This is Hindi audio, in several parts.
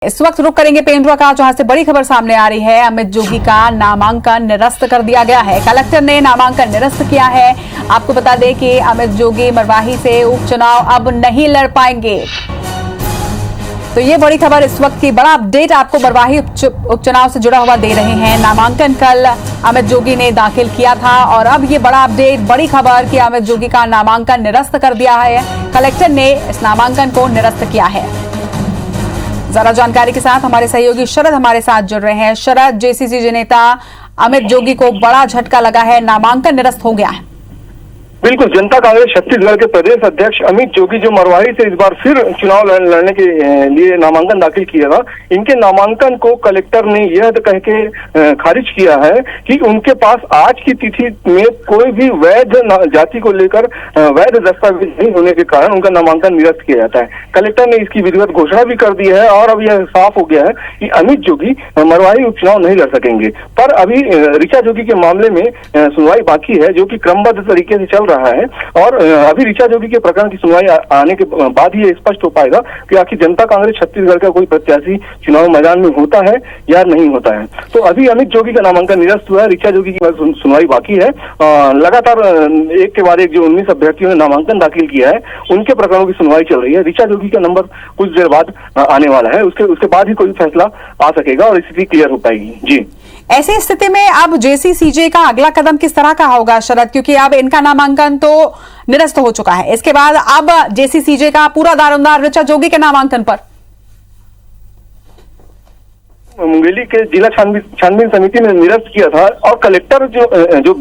इस वक्त रुक करेंगे पेंड्रा का, जहां से बड़ी खबर सामने आ रही है। अमित जोगी का नामांकन निरस्त कर दिया गया है। कलेक्टर ने नामांकन निरस्त किया है। आपको बता दें कि अमित जोगी मरवाही से उपचुनाव अब नहीं लड़ पाएंगे। तो ये बड़ी खबर इस वक्त की, बड़ा अपडेट आपको मरवाही उपचुनाव से जुड़ा हुआ दे रहे हैं। नामांकन कल अमित जोगी ने दाखिल किया था और अब ये बड़ा अपडेट, बड़ी खबर कि अमित जोगी का नामांकन निरस्त कर दिया है। कलेक्टर ने इस नामांकन को निरस्त किया है। ज्यादा जानकारी के साथ हमारे सहयोगी शरद हमारे साथ जुड़ रहे हैं। शरद, जेसीसी नेता अमित जोगी को बड़ा झटका लगा है, नामांकन निरस्त हो गया है। बिल्कुल, जनता कांग्रेस छत्तीसगढ़ के प्रदेश अध्यक्ष अमित जोगी जो मरवाही से इस बार फिर चुनाव लड़ने के लिए नामांकन दाखिल किया था, इनके नामांकन को कलेक्टर ने यह कह के खारिज किया है कि उनके पास आज की तिथि में कोई भी वैध जाति को लेकर वैध दस्तावेज नहीं होने के कारण उनका नामांकन निरस्त किया जाता है। कलेक्टर ने इसकी विधिवत घोषणा भी कर दी है और अब यह साफ हो गया है कि अमित जोगी मरवाही उपचुनाव नहीं लड़ सकेंगे। पर अभी ऋचा जोगी के मामले में सुनवाई बाकी है, जो कि क्रमबद्ध तरीके से चल रहा है और अभी ऋचा जोगी के प्रकरण की सुनवाई आने के बाद ही स्पष्ट हो पाएगा कि आखिर जनता कांग्रेस छत्तीसगढ़ का कोई प्रत्याशी चुनाव मैदान में होता है या नहीं होता है। तो अभी अमित जोगी का नामांकन निरस्त हुआ है, ऋचा जोगी की सुनवाई बाकी है। लगातार एक के बाद एक जो 19 अभ्यर्थियों ने नामांकन दाखिल किया है, उनके प्रकरणों की सुनवाई चल रही है। ऋचा जोगी का नंबर कुछ देर बाद आने वाला है, उसके बाद ही कोई फैसला आ सकेगा और स्थिति क्लियर हो पाएगी। जी, ऐसी स्थिति में अब जेसीसीजे का अगला कदम किस तरह का होगा शरद, क्योंकि अब इनका नामांकन तो निरस्त हो चुका है, इसके बाद अब जेसीसीजे का पूरा दारोमदार ऋचा जोगी के नामांकन पर? मुंगेली के जिला छानबीन समिति ने निरस्त किया था और कलेक्टर जो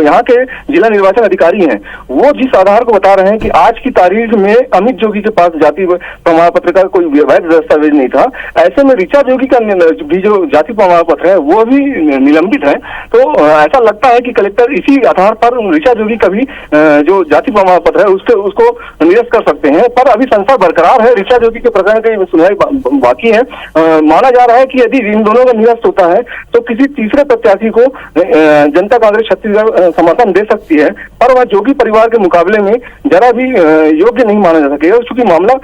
यहाँ के जिला निर्वाचन अधिकारी हैं, वो जिस आधार को बता रहे हैं कि आज की तारीख में अमित जोगी के पास जाति प्रमाण पत्र का कोई वैध दस्तावेज नहीं था। ऐसे में ऋचा जोगी का भी जो जाति प्रमाण पत्र है वो भी निलंबित है। तो ऐसा लगता है कि कलेक्टर इसी आधार पर ऋचा जोगी का भी जो जाति प्रमाण पत्र है उसको निरस्त कर सकते हैं। पर अभी संशय बरकरार है, ऋचा जोगी के प्रकरण की सुनवाई बाकी है। माना जा रहा है कि यदि इन दोनों का निरस्त होता है तो किसी तीसरे प्रत्याशी को जनता कांग्रेस छत्तीसगढ़ समर्थन दे सकती है, पर वह जोगी परिवार के मुकाबले में जरा भी योग्य नहीं माना जा सकेगा, क्योंकि मामला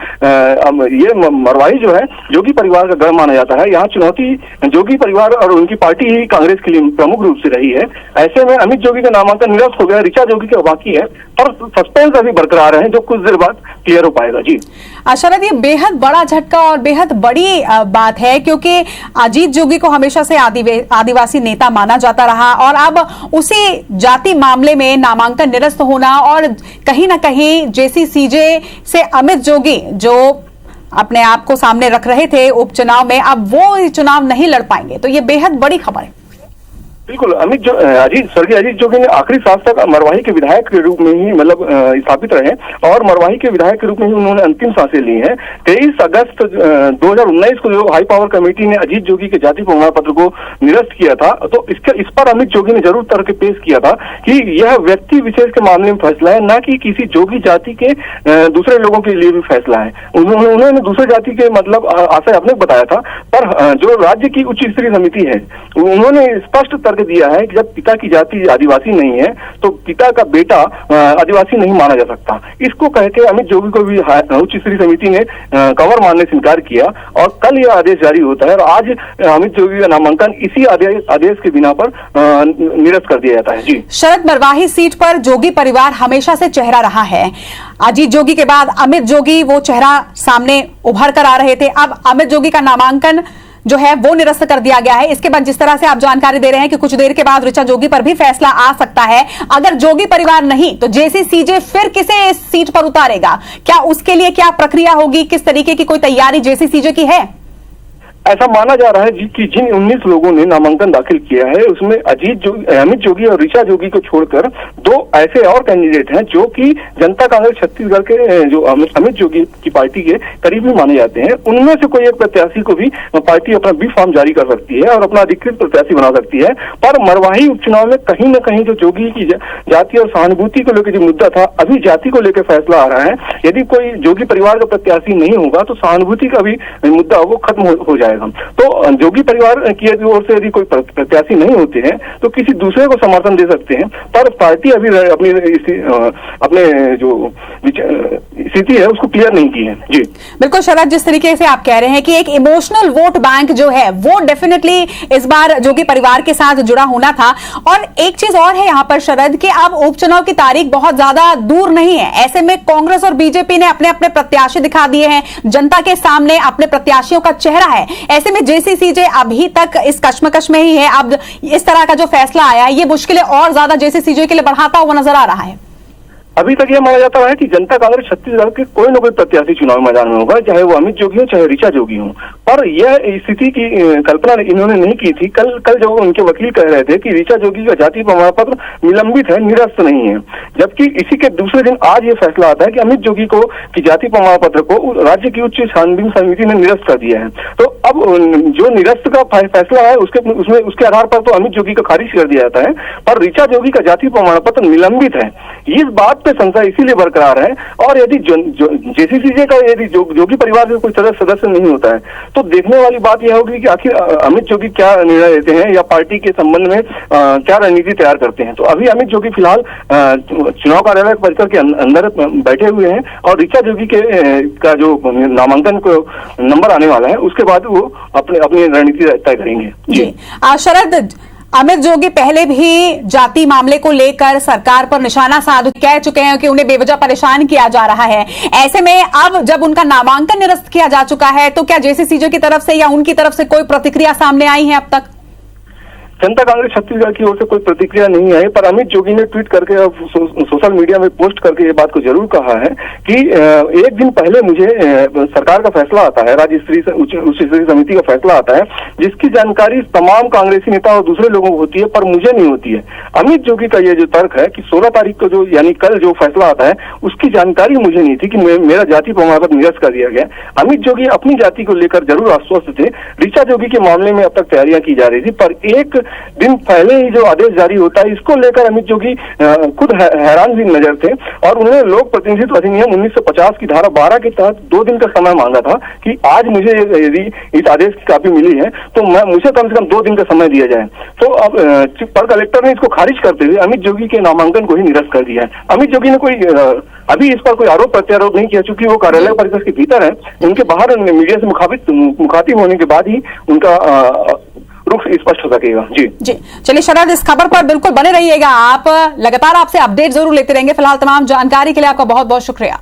ये मरवाही जो है जोगी परिवार का गढ़ माना जाता है। यहाँ चुनौती जोगी परिवार और उनकी पार्टी ही कांग्रेस के लिए प्रमुख रूप से रही है। ऐसे में अमित जोगी का नामांकन निरस्त हो गया, ऋचा जोगी का बाकी है, पर सस्पेंस अभी बरकरार है, जो कुछ देर बाद क्लियर हो पाएगा। जी शरद, ये बेहद बड़ा झटका और बेहद बड़ी बात है, क्योंकि अजीत जोगी को हमेशा से आदिवासी नेता माना जाता रहा और अब उसी जाति मामले में नामांकन निरस्त होना और कहीं ना कहीं जेसीसीजे से अमित जोगी जो अपने आप को सामने रख रहे थे उपचुनाव में, अब वो चुनाव नहीं लड़ पाएंगे। तो ये बेहद बड़ी खबर है। बिल्कुल, स्वर्गीय अजीत जोगी ने आखिरी सांस तक मरवाही के विधायक के रूप में ही स्थापित रहे और मरवाही के विधायक के रूप में ही उन्होंने अंतिम सांसें ली हैं। 23 अगस्त 2019 को जो हाई पावर कमेटी ने अजीत जोगी के जाति प्रमाण पत्र को निरस्त किया था, तो इस पर अमित जोगी ने जरूर तर्क पेश किया था कि यह व्यक्ति विशेष के मामले में फैसला है, न कि किसी जोगी जाति के दूसरे लोगों के लिए भी फैसला है। उन्होंने दूसरे जाति के आशय अपने बताया था, पर जो राज्य की उच्च स्तरीय समिति है उन्होंने स्पष्ट तर्क दिया है कि जब पिता की जाति आदिवासी नहीं है तो पिता का बेटा आदिवासी नहीं माना जा सकता। इसको कहकर अमित जोगी को भी उच्च स्तरीय समिति ने कवर मानने से इनकार किया और कल यह आदेश जारी होता है और आज अमित जोगी का नामांकन इसी आदेश के बिना पर निरस्त कर दिया जाता है। जी शरद, मरवाही सीट पर जोगी परिवार हमेशा से चेहरा रहा है। अजीत जोगी के बाद अमित जोगी वो चेहरा सामने उभर कर आ रहे थे। अब अमित जोगी का नामांकन जो है वो निरस्त कर दिया गया है। इसके बाद जिस तरह से आप जानकारी दे रहे हैं कि कुछ देर के बाद ऋचा जोगी पर भी फैसला आ सकता है। अगर जोगी परिवार नहीं तो जेसीसीजे फिर किसे इस सीट पर उतारेगा? क्या उसके लिए क्या प्रक्रिया होगी? किस तरीके की कोई तैयारी जेसीसीजे की है? ऐसा माना जा रहा है कि जिन 19 लोगों ने नामांकन दाखिल किया है उसमें अमित जोगी और ऋचा जोगी को छोड़कर 2 ऐसे और कैंडिडेट हैं जो कि जनता कांग्रेस छत्तीसगढ़ के जो अमित जोगी की पार्टी के करीबी माने जाते हैं। उनमें से कोई एक प्रत्याशी को भी पार्टी अपना बी फॉर्म जारी कर सकती है और अपना अधिकृत प्रत्याशी बना सकती है। पर मरवाही उपचुनाव में कहीं न कहीं जो जोगी की जाति और सहानुभूति को लेकर जो मुद्दा था, अभी जाति को लेकर फैसला आ रहा है। यदि कोई जोगी परिवार का प्रत्याशी नहीं होगा तो सहानुभूति का भी मुद्दा वो खत्म हो जाएगा। जाएगा। तो जोगी परिवार की ओर से यदि कोई प्रत्याशी नहीं होते हैं तो किसी दूसरे को समर्थन दे सकते हैं, पर पार्टी अभी अपने जो स्थिति है उसको क्लियर नहीं की है। जी बिल्कुल शरद, जिस तरीके से आप कह रहे हैं कि एक इमोशनल वोट बैंक जो है वो डेफिनेटली इस बार जोगी परिवार के साथ जुड़ा होना था। और एक चीज और है यहाँ पर शरद कि अब उपचुनाव की तारीख बहुत ज्यादा दूर नहीं है, ऐसे में कांग्रेस और बीजेपी ने अपने अपने प्रत्याशी दिखा दिए हैं, जनता के सामने अपने प्रत्याशियों का चेहरा है। ऐसे में जेसीसीजे अभी तक इस कश्मकश में ही है। अब इस तरह का जो फैसला आया है ये मुश्किलें और ज्यादा जेसीसीजे के लिए बढ़ाता हुआ नजर आ रहा है। अभी तक यह माना जाता है कि जनता कांग्रेस छत्तीसगढ़ के कोई न कोई प्रत्याशी चुनाव मैदान में होगा, चाहे वो अमित जोगी हो चाहे ऋचा जोगी हो। पर यह स्थिति की कल्पना इन्होंने नहीं की थी। कल जब उनके वकील कह रहे थे कि ऋचा जोगी का जाति प्रमाण पत्र निलंबित है, निरस्त नहीं है, जबकि इसी के दूसरे दिन आज ये फैसला आता है कि अमित जोगी को की जाति प्रमाण पत्र को राज्य की उच्च छानबीन समिति ने निरस्त कर दिया है। तो अब जो निरस्त का फैसला है उसके आधार पर तो अमित जोगी को खारिज कर दिया जाता है, पर ऋचा जोगी का जाति प्रमाण पत्र निलंबित है। इस बात पे संशय इसीलिए बरकरार है। और यदि जेसीसीजे का यदि जोगी परिवार के कोई सदस्य नहीं होता है तो देखने वाली बात यह होगी कि आखिर अमित जोगी क्या निर्णय लेते हैं या पार्टी के संबंध में क्या रणनीति तैयार करते हैं। तो अभी अमित जोगी फिलहाल चुनाव कार्यालय परिसर के अंदर बैठे हुए हैं और ऋचा जोगी का जो नामांकन को नंबर आने वाला है उसके बाद वो अपनी रणनीति तय करेंगे। जी शरद, अमित जोगी पहले भी जाति मामले को लेकर सरकार पर निशाना साध कह चुके हैं कि उन्हें बेवजह परेशान किया जा रहा है। ऐसे में अब जब उनका नामांकन निरस्त किया जा चुका है तो क्या जेसीसीजे की तरफ से या उनकी तरफ से कोई प्रतिक्रिया सामने आई है अब तक? जनता कांग्रेस छत्तीसगढ़ की ओर से कोई प्रतिक्रिया नहीं आई, पर अमित जोगी ने ट्वीट करके सोशल मीडिया में पोस्ट करके ये बात को जरूर कहा है कि एक दिन पहले मुझे सरकार का फैसला आता है, राज्य स्तरीय उच्च स्तरीय समिति का फैसला आता है जिसकी जानकारी तमाम कांग्रेसी नेता और दूसरे लोगों को होती है पर मुझे नहीं होती है। अमित जोगी का ये जो तर्क है कि 16 तारीख को जो यानी कल जो फैसला आता है उसकी जानकारी मुझे नहीं थी कि मेरा जाति प्रमाण पत्र निरस्त कर दिया गया। अमित जोगी अपनी जाति को लेकर जरूर आश्वस्त थे। ऋचा जोगी के मामले में अब तक तैयारियां की जा रही थी, पर एक दिन पहले ही जो आदेश जारी होता है इसको लेकर अमित जोगी खुद हैरान भी नजर थे और उन्होंने लोक प्रतिनिधित्व अधिनियम 1950 की धारा 12 के तहत 2 दिन का समय मांगा था कि आज मुझे यदि इस आदेश की कॉपी मिली है तो मुझे कम से कम 2 दिन का समय दिया जाए। तो अब पर कलेक्टर ने इसको खारिज करते हुए अमित जोगी के नामांकन को ही निरस्त कर दिया है। अमित जोगी ने कोई अभी इस पर कोई आरोप प्रत्यारोप नहीं किया, चूंकि वो कार्यालय परिसर के भीतर है। उनके बाहर मीडिया से मुखातिब होने के बाद ही उनका रुख स्पष्ट हो सकेगा। जी चलिए शरद, इस खबर पर बिल्कुल बने रहिएगा आप, लगातार आपसे अपडेट जरूर लेते रहेंगे। फिलहाल तमाम जानकारी के लिए आपका बहुत बहुत शुक्रिया।